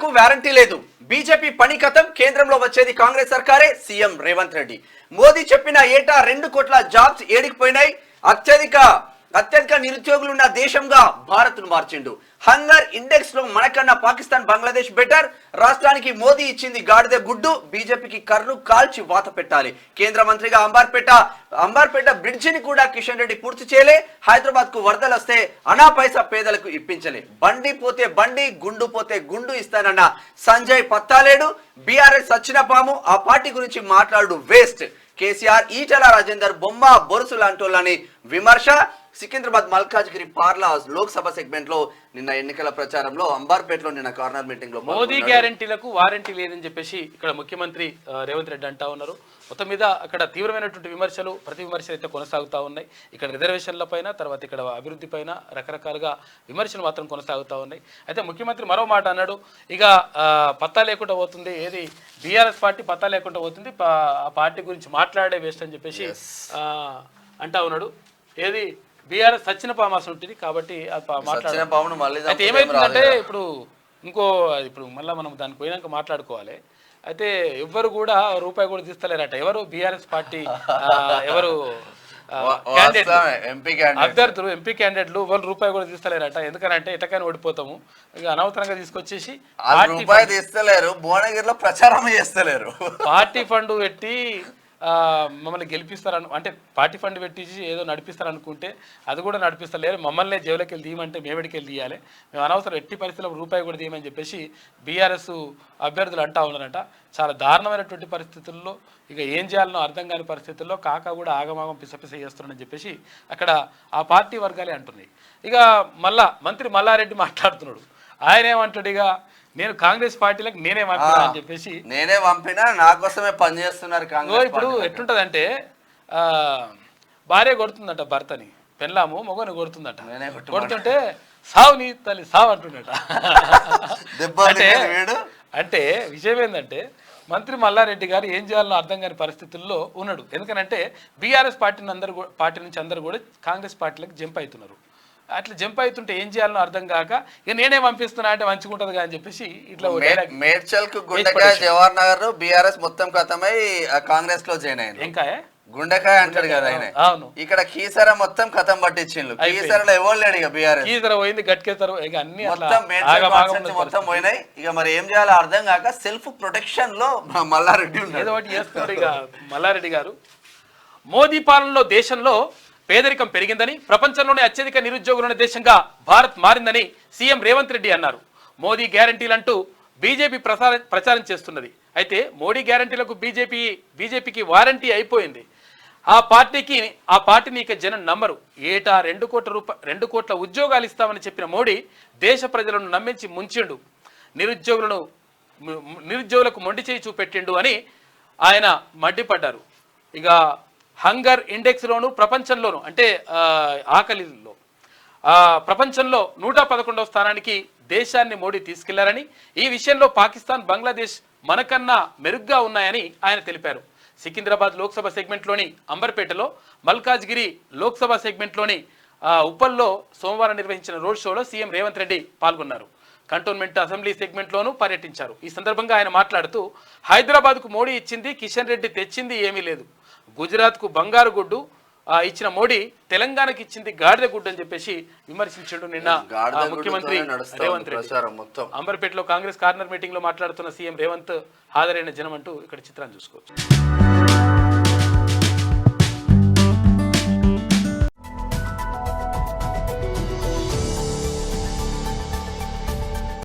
పథకాలకు వారంటీ లేదు. బీజేపీ పని కథం. కేంద్రంలో వచ్చేది కాంగ్రెస్ సర్కారే. సీఎం రేవంత్ రెడ్డి. మోదీ చెప్పిన ఏటా 2 కోట్ల జాబ్స్ ఏడికిపోయినాయి. అత్యధిక నిరుద్యోగులున్న దేశంగా భారత్ ను మార్చిండు. హంగర్ ఇండెక్స్ లో మనకన్నా పాకిస్తాన్, బంగ్లాదేశ్ బెటర్. రాష్ట్రానికి మోదీ ఇచ్చింది గాడిద గుడ్డు. బీజేపీకి కర్రు కాల్చి వాత పెట్టాలి. కేంద్ర మంత్రిగా అంబార్పేట బ్రిడ్జిని కూడా కిషన్ రెడ్డి పూర్తి చేయలే. హైదరాబాద్ కు వరదలు వస్తే అనా పైసా పేదలకు ఇప్పించలే. బండి పోతే బండి, గుండు పోతే గుండు ఇస్తానన్న సంజయ్ పత్తాలేడు. బీఆర్ఎస్ సచ్చిన పాము. ఆ పార్టీ గురించి మాట్లాడు వేస్ట్. కేసీఆర్, ఈటల రాజేందర్ బొమ్మ బొరుసు లాంటోళ్ళని విమర్శ. సికింద్రాబాద్ మల్కాజ్గిరి పార్లా లోక్సభ సెగ్మెంట్ లో నిన్న ఎన్నికల ప్రచారంలో అంబార్పేటలో నిన్న కార్నర్ మీటింగ్ లో మోదీ గ్యారంటీలకు వారంటీ లేదని చెప్పేసి ఇక్కడ ముఖ్యమంత్రి రేవంత్ రెడ్డి అంటా ఉన్నారు. మొత్తం మీద అక్కడ తీవ్రమైనటువంటి విమర్శలు, ప్రతి విమర్శలు అయితే కొనసాగుతూ ఉన్నాయి. ఇక్కడ రిజర్వేషన్ల పైన, తర్వాత ఇక్కడ అభివృద్ధి పైన రకరకాలుగా విమర్శలు మాత్రం కొనసాగుతూ ఉన్నాయి. అయితే ముఖ్యమంత్రి మరో మాట అన్నాడు. ఇక పత్తా లేకుండా పోతుంది, ఏది బీఆర్ఎస్ పార్టీ పత్తా లేకుండా పోతుంది, ఆ పార్టీ గురించి మాట్లాడే వేస్ట్ అని చెప్పేసి అంటా ఉన్నాడు. ఏది బీఆర్ఎస్ సచ్చిన పామాసం ఉంటుంది కాబట్టి అయితే ఏమైతుందంటే ఇప్పుడు మళ్ళీ మనం దానికి పోయినాక మాట్లాడుకోవాలి. అయితే ఎవ్వరు కూడా రూపాయి కూడా తీస్తలేరట. ఎవరు బీఆర్ఎస్ పార్టీ ఎవరు అభ్యర్థులు, ఎంపీ క్యాండిడేట్లు వాళ్ళు రూపాయి కూడా తీస్తలేరట. ఎందుకంటే ఎటకైనా ఓడిపోతాము, ఇక అనవసరంగా తీసుకొచ్చేసి తీస్తలేరు, భువనగిరిలో ప్రచారం చేస్తలేరు. పార్టీ ఫండ్ పెట్టి మమ్మల్ని గెలిపిస్తారని, అంటే పార్టీ ఫండ్ పెట్టించి ఏదో నడిపిస్తారనుకుంటే అది కూడా నడిపిస్తలేరు. మమ్మల్ని జైలుకి వెళ్ళి తీయమంటే మేమెడికి వెళ్ళి తీయాలి, మేము అనవసరం ఎట్టి పరిస్థితుల్లో రూపాయి కూడా తీయమని చెప్పేసి బీఆర్ఎస్ అభ్యర్థులు అంటా ఉన్నారంట. చాలా దారుణమైనటువంటి పరిస్థితుల్లో ఇక ఏం చేయాలనో అర్థం కాని పరిస్థితుల్లో కాకా కూడా ఆగమాగం పిసపిస చేస్తున్నారని చెప్పేసి అక్కడ ఆ పార్టీ వర్గాలే అంటున్నాయి. ఇక మంత్రి మల్లారెడ్డి మాట్లాడుతున్నాడు. ఆయన ఏమంటాడు, ఇక నేను కాంగ్రెస్ పార్టీలకు నేనే పంపినా అని చెప్పేసి, నేనే పంపినా, నా కోసమే పనిచేస్తున్నారు. ఇప్పుడు ఎట్లుంటదంటే భార్య కొడుతుందట భర్తని, పెళ్ళాము మొగని కొడుతుందట. కొడుతుంటే సావు నీ తల్లి సావు అంటున్నట. అంటే విషయం ఏంటంటే మంత్రి మల్లారెడ్డి గారు ఏం చేయాలనో అర్థం కాని పరిస్థితుల్లో ఉన్నాడు. ఎందుకనంటే బీఆర్ఎస్ పార్టీ నుంచి అందరూ కూడా కాంగ్రెస్ పార్టీలకు జంప్ అవుతున్నారు. అట్లా జంప్ అవుతుంటే ఏం చేయాలనో అర్థం కాక ఇక నేనే పంపిస్తున్నా అంటే మంచిగుంటది అని చెప్పేసి ఇట్లా మేడ్చల్ కు గుండెకాయ, జవహర్ నగర్ బీఆర్ఎస్ మొత్తం ఖతమై కాంగ్రెస్ లో జాయిన్ అయ్యింది. ఇంకా గుండెకాయ అంటాడు కదా ఆయన. అవును, ఇక్కడ కీసర మొత్తం ఖతం పట్టించిండు. కీసరలో ఎవరు లేడు ఇక బీఆర్ఎస్. కీసర పోయింది, గట్కేసరు, ఇక అన్ని మొత్తం పోయినాయి. ఇక మరి ఏం చేయాలో అర్థం కాక సెల్ఫ్ ప్రొటెక్షన్ లో మల్లారెడ్డి ఏదో ఒకటి చేస్తున్నాడు. ఇక మల్లారెడ్డి గారు, మోదీ పాలనలో దేశంలో పేదరికం పెరిగిందని, ప్రపంచంలోనే అత్యధిక నిరుద్యోగులున్న దేశంగా భారత్ మారిందని సీఎం రేవంత్ రెడ్డి అన్నారు. మోదీ గ్యారంటీలంటూ బీజేపీ ప్రచారం చేస్తున్నది. అయితే మోడీ గ్యారంటీలకు బీజేపీకి వారంటీ అయిపోయింది. ఆ పార్టీని ఇక జనం నమ్మరు. ఏటా 2 కోట్ల ఉద్యోగాలు ఇస్తామని చెప్పిన మోడీ దేశ ప్రజలను నమ్మించి ముంచిండు. నిరుద్యోగులకు మొండి చేయి చూపెట్టిండు అని ఆయన మండిపడ్డారు. ఇక హంగర్ ఇండెక్స్లోను, ప్రపంచంలోను అంటే ఆకలిలో ప్రపంచంలో 111వ స్థానానికి దేశాన్ని మోడీ తీసుకెళ్లారని, ఈ విషయంలో పాకిస్తాన్, బంగ్లాదేశ్ మనకన్నా మెరుగ్గా ఉన్నాయని ఆయన తెలిపారు. సికింద్రాబాద్ లోక్సభ సెగ్మెంట్లోని అంబర్పేటలో, మల్కాజ్గిరి లోక్సభ సెగ్మెంట్లోని ఉప్పల్లో సోమవారం నిర్వహించిన రోడ్ షోలో సీఎం రేవంత్ రెడ్డి పాల్గొన్నారు. కంటోన్మెంట్ అసెంబ్లీ సెగ్మెంట్లోనూ పర్యటించారు. ఈ సందర్భంగా ఆయన మాట్లాడుతూ, హైదరాబాద్కు మోడీ ఇచ్చింది, కిషన్ రెడ్డి తెచ్చింది ఏమీ లేదు. గుజరాత్కు బంగారు గుడ్డు ఇచ్చిన మోడీ తెలంగాణకి ఇచ్చింది గాడిద గుడ్డు అని చెప్పేసి విమర్శించాడు నిన్న ముఖ్యమంత్రి రేవంత్ రెడ్డి. అంబర్పేటలో కాంగ్రెస్ కార్నర్ మీటింగ్ లో మాట్లాడుతున్న సీఎం రేవంత్ హాజరైన జనం అంటూ ఇక్కడ చిత్రాన్ని చూసుకోవచ్చు.